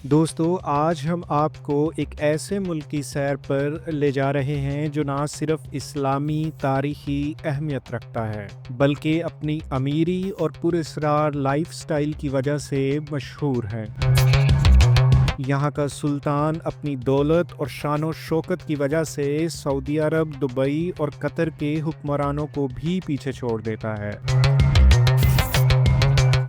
दोस्तों आज हम आपको एक ऐसे मुल्क की सैर पर ले जा रहे हैं जो ना सिर्फ इस्लामी तारीखी अहमियत रखता है बल्कि अपनी अमीरी और पुरस्कार लाइफस्टाइल की वजह से मशहूर है। यहाँ का सुल्तान अपनी दौलत और शान और शौकत की वजह से सऊदी अरब, दुबई और कतर के हुक्मरानों को भी पीछे छोड़ देता है।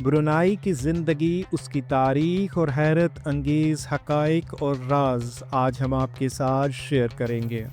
ब्रुनाई की ज़िंदगी, उसकी तारीख और हैरत अंगेज़ हक़ाइक़ और राज आज हम आपके साथ शेयर करेंगे।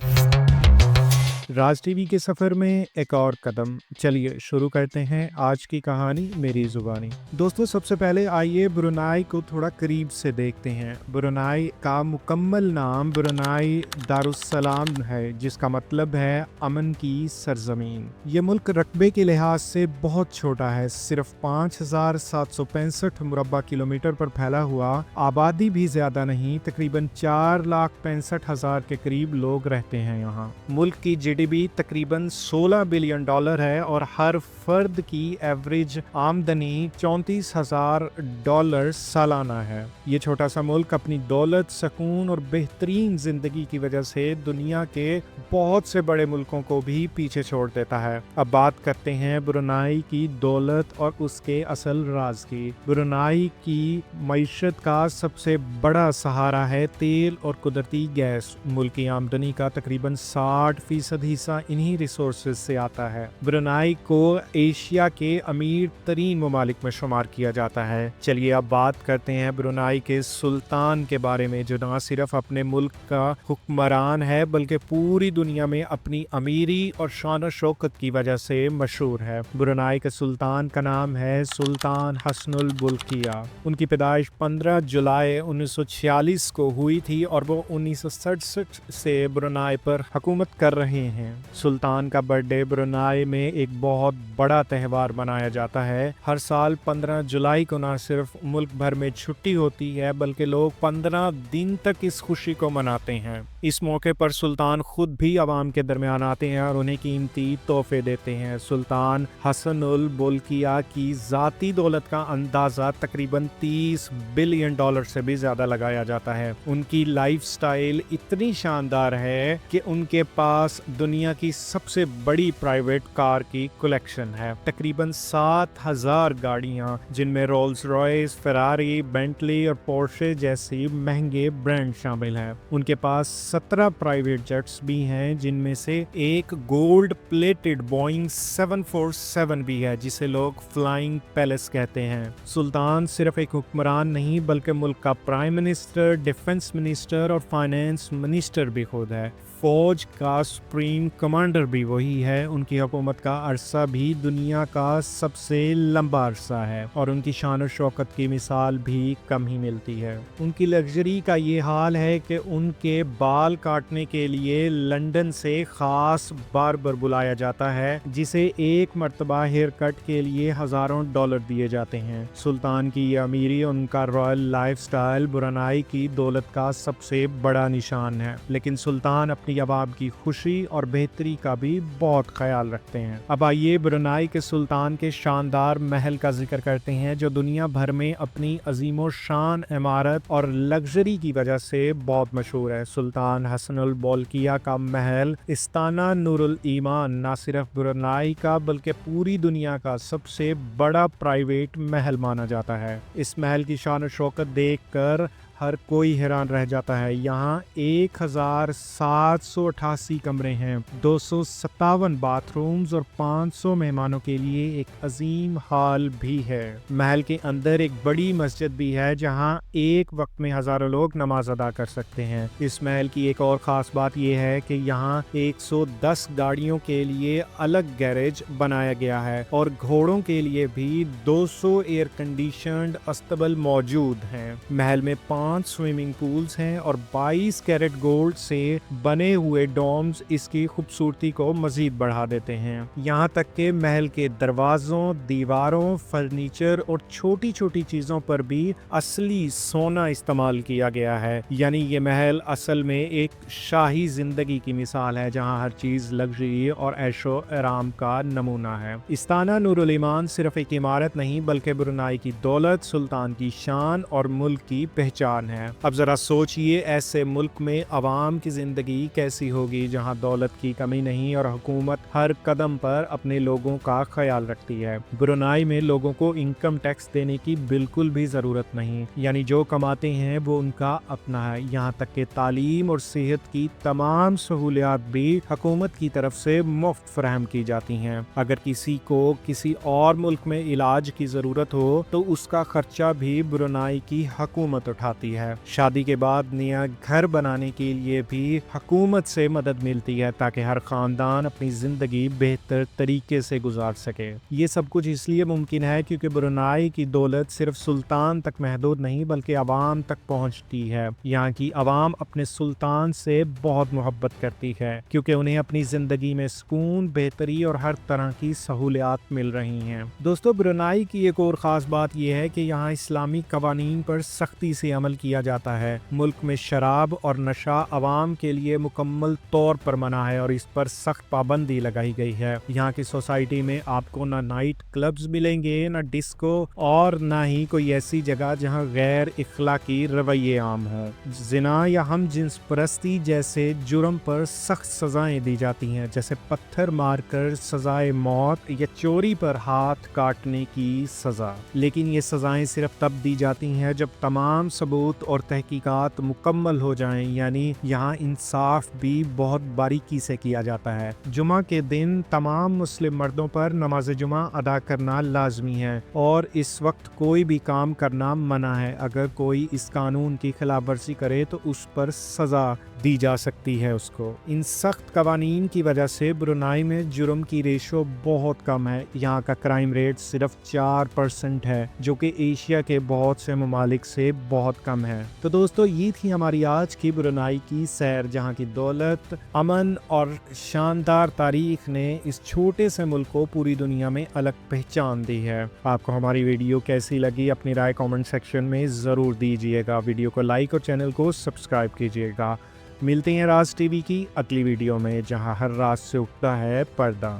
राज टीवी के सफ़र में एक और कदम। चलिए शुरू करते हैं आज की कहानी मेरी ज़ुबानी। दोस्तों सबसे पहले आइए ब्रुनाई को थोड़ा करीब से देखते हैं। ब्रुनाई का मुकम्मल नाम ब्रुनाई दारुस्सलाम है, जिसका मतलब है अमन की सरजमीन। ये मुल्क रकबे के लिहाज से बहुत छोटा है, सिर्फ 5,765 मुरब्बा किलोमीटर पर फैला हुआ। आबादी भी ज़्यादा नहीं, तकरीबन 4,65,000 के करीब लोग रहते हैं यहाँ। मुल्क की जीडीपी तकरीबन $16 बिलियन है और हर फर्द की एवरेज आमदनी $34,000 सालाना है। ये छोटा सा मुल्क अपनी दौलत, सुकून और बेहतरीन जिंदगी की वजह से दुनिया के बहुत से बड़े मुल्कों को भी पीछे छोड़ देता है। अब बात करते हैं ब्रुनाई की दौलत और उसके असल राज की। ब्रुनाई की मईशत का सबसे बड़ा सहारा है तेल और कुदरती गैस। मुल्क की आमदनी का तकरीबन 60% हिस्सा इन्हीं रिसोर्सेज से आता है। ब्रुनाई को एशिया के अमीर तरीन ममालिक में शुमार किया जाता है। चलिए अब बात करते हैं ब्रुनाई के सुल्तान के बारे में, जो न सिर्फ अपने मुल्क का हुक्मरान है बल्कि पूरी दुनिया में अपनी अमीरी और शान और शौकत की वजह से मशहूर है। ब्रुनाई के सुल्तान का नाम है सुल्तान हसनुल बुल्किया। उनकी पैदाइश 15 जुलाई 1946 को हुई थी और वो 1967 से ब्रुनाई पर हुकूमत कर रहे हैं। सुल्तान का बर्थडे ब्रुनाई में एक बहुत बड़ा त्यौहार मनाया जाता है। हर साल 15 जुलाई को न सिर्फ मुल्क भर में छुट्टी होती है बल्कि लोग 15 दिन तक इस खुशी को मनाते हैं। इस मौके पर सुल्तान खुद भी आवाम के दरमियान आते हैं और उन्हें कीमती तोहफे देते हैं। सुल्तान हसनुल बुल्किया की ज़ाती दौलत का अंदाज़ा तकरीबन $30 बिलियन से भी ज़्यादा लगाया जाता है। उनकी लाइफस्टाइल इतनी शानदार है कि उनके पास दुनिया की सबसे बड़ी प्राइवेट कार की कलेक्शन है। तकरीबन 7,000 गाड़ियां, जिनमें रोल्स रॉयस, फेरारी, बेंटली और पोर्शे जैसी महंगे ब्रांड शामिल हैं। उनके पास 17 प्राइवेट जेट्स भी हैं, जिनमें से एक गोल्ड प्लेटेड बोइंग 747 भी है, जिसे लोग फ्लाइंग पैलेस कहते हैं। सुल्तान सिर्फ एक हुक्मरान नहीं बल्कि मुल्क का प्राइम मिनिस्टर, डिफेंस मिनिस्टर और फाइनेंस मिनिस्टर भी खुद है। फौज का सुप्रीम कमांडर भी वही है। उनकी हुकूमत का अरसा भी दुनिया का सबसे लंबा अरसा है और उनकी शान और शौकत की मिसाल भी कम ही मिलती है। उनकी लग्जरी का ये हाल है कि उनके बाल काटने के लिए लंदन से खास बार्बर बुलाया जाता है, जिसे एक मर्तबा हेयर कट के लिए हजारों डॉलर दिए जाते हैं। सुल्तान की ये अमीरी, उनका रॉयल लाइफस्टाइल ब्रुनाई की दौलत का सबसे बड़ा निशान है, लेकिन सुल्तान अपनी अवाम की खुशी और बेहतरी का भी बहुत ख्याल रखते हैं। अब आइए ब्रुनाई के सुल्तान के शानदार महल का जिक्र करते हैं, जो दुनिया भर में अपनी अजीमो शान इमारत और लग्जरी की वजह से बहुत मशहूर है। सुल्तान हसनुल बुल्किया का महल इस्ताना नूरुल ईमान न सिर्फ ब्रुनाई का बल्कि पूरी दुनिया का सबसे बड़ा प्राइवेट महल माना जाता है। इस महल की शान और शौकत देखकर हर कोई हैरान रह जाता है। यहाँ 1,788 कमरे हैं, 257 बाथरूम्स और 500 मेहमानों के लिए एक अजीम हॉल भी है। महल के अंदर एक बड़ी मस्जिद भी है, जहाँ एक वक्त में हजारों लोग नमाज अदा कर सकते हैं। इस महल की एक और खास बात यह है कि यहाँ 110 गाड़ियों के लिए अलग गैरेज बनाया गया है और घोड़ों के लिए भी 200 एयर कंडीशनड अस्तबल मौजूद हैं। महल में 5 स्विमिंग पूल्स हैं और 22 कैरेट गोल्ड से बने हुए डोम्स इसकी खूबसूरती को मजीद बढ़ा देते हैं। यहाँ तक कि महल के दरवाजों, दीवारों, फर्नीचर और छोटी छोटी चीजों पर भी असली सोना इस्तेमाल किया गया है। यानी ये महल असल में एक शाही जिंदगी की मिसाल है, जहाँ हर चीज लग्जरी और ऐशो आराम का नमूना है। इस्ताना नूरुल ईमान सिर्फ एक इमारत नहीं बल्कि ब्रुनाई की दौलत, सुल्तान की शान और मुल्क की पहचान حکمران ہے۔ اب ذرا سوچئے ایسے ملک میں عوام کی زندگی کیسی ہوگی جہاں دولت کی کمی نہیں اور حکومت ہر قدم پر اپنے لوگوں کا خیال رکھتی ہے۔ برونائی میں لوگوں کو انکم ٹیکس دینے کی بالکل بھی ضرورت نہیں، یعنی جو کماتے ہیں وہ ان کا اپنا ہے۔ یہاں تک کہ تعلیم اور صحت کی تمام سہولیات بھی حکومت کی طرف سے مفت فراہم کی جاتی ہیں۔ اگر کسی کو کسی اور ملک میں علاج کی ضرورت ہو تو اس کا خرچہ بھی برونائی کی حکومت اٹھاتی ہے۔ شادی کے بعد نیا گھر بنانے کے لیے بھی حکومت سے مدد ملتی ہے تاکہ ہر خاندان اپنی زندگی بہتر طریقے سے گزار سکے۔ یہ سب کچھ اس لیے ممکن ہے کیونکہ برونائی کی دولت صرف سلطان تک محدود نہیں بلکہ عوام تک پہنچتی ہے۔ یہاں کی عوام اپنے سلطان سے بہت محبت کرتی ہے کیونکہ انہیں اپنی زندگی میں سکون، بہتری اور ہر طرح کی سہولیات مل رہی ہیں۔ دوستو، برونائی کی ایک اور خاص بات یہ ہے کہ یہاں اسلامی قوانین پر سختی سے عمل کیا جاتا ہے۔ ملک میں شراب اور نشہ عوام کے لیے مکمل طور پر منع ہے اور اس پر سخت پابندی لگائی گئی ہے۔ یہاں کی سوسائٹی میں آپ کو نہ نائٹ کلبز ملیں گے، نہ ڈسکو اور نہ ہی کوئی ایسی جگہ جہاں غیر اخلاقی رویے عام ہوں۔ زنا یا ہم جنس پرستی جیسے جرم پر سخت سزائیں دی جاتی ہیں، جیسے پتھر مار کر سزائے موت یا چوری پر ہاتھ کاٹنے کی سزا۔ لیکن یہ سزائیں صرف تب دی جاتی ہیں جب تمام ثبوت اور تحقیقات مکمل ہو جائیں، یعنی یہاں انصاف بھی بہت باریکی سے کیا جاتا ہے۔ جمعہ کے دن تمام مسلم مردوں پر نماز جمعہ ادا کرنا لازمی ہے اور اس وقت کوئی بھی کام کرنا منع ہے۔ اگر کوئی اس قانون کی خلاف ورزی کرے تو اس پر سزا دی جا سکتی ہے اس کو۔ ان سخت قوانین کی وجہ سے برونائی میں جرم کی ریشو بہت کم ہے۔ یہاں کا کرائم ریٹ صرف 4% ہے، جو کہ ایشیا کے بہت سے ممالک سے بہت کم ہے۔ تو دوستو، یہ تھی ہماری آج کی برونائی کی سیر، جہاں کی دولت، امن اور شاندار تاریخ نے اس چھوٹے سے ملک کو پوری دنیا میں الگ پہچان دی ہے۔ آپ کو ہماری ویڈیو کیسی لگی اپنی رائے کامنٹ سیکشن میں ضرور دیجیے گا۔ ویڈیو کو لائک اور چینل کو سبسکرائب کیجیے گا۔ ملتے ہیں راز ٹی وی کی اگلی ویڈیو میں، جہاں ہر راز سے اٹھتا ہے پردہ۔